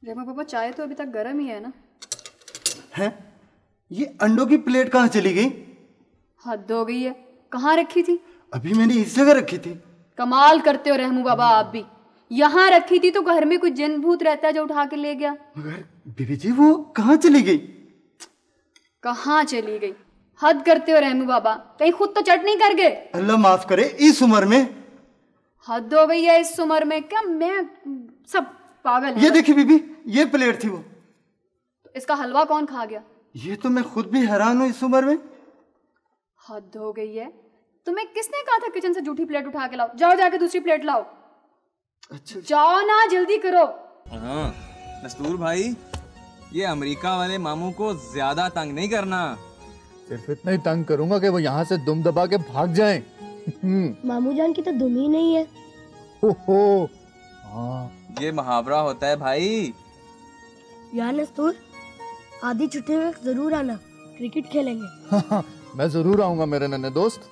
रेमा पापा चाय तो अभी तक गर्म ही है ना? है? ये अंडों की प्लेट कहाँ चली गई? हद हो गई है, कहाँ रखी थी? अभी मैंने इस जगह रखी थी। कमाल करते हो रहमू बाबा आप भी। यहाँ रखी थी तो घर में कोई जिन भूत रहता है जो उठा के ले गया। मगर बीबी जी वो कहाँ चली गई? कहाँ चली गई? हद करते हो रहमू बाबा, कहीं खुद तो चट नहीं कर गए? अल्लाह माफ करे, इस उम्र में हद हो गई है इस उम्र में। क्या मैं सब पागल है? ये देखिए बीबी, ये प्लेट थी वो। तो इसका हलवा कौन खा गया? ये तो मैं खुद भी हैरान हूँ इस उम्र में। हद हो गई है। तुम्हें किसने कहा था किचन से जूठी प्लेट उठा के लाओ? जाओ जाके दूसरी प्लेट लाओ। अच्छा जाओ ना, जल्दी करो। हाँ नस्तूर भाई, ये अमेरिका वाले मामू को ज्यादा तंग नहीं करना। सिर्फ इतना ही तंग करूंगा कि वो यहाँ से दुम दबा के भाग जाएं। मामू जान की तो दुम ही नहीं है। ओहो हाँ, ये मुहावरा होता है भाई। यार नस्तूर, आधी छुट्टी में जरूर आना, क्रिकेट खेलेंगे। मैं जरूर आऊंगा मेरे नन्हे दोस्त।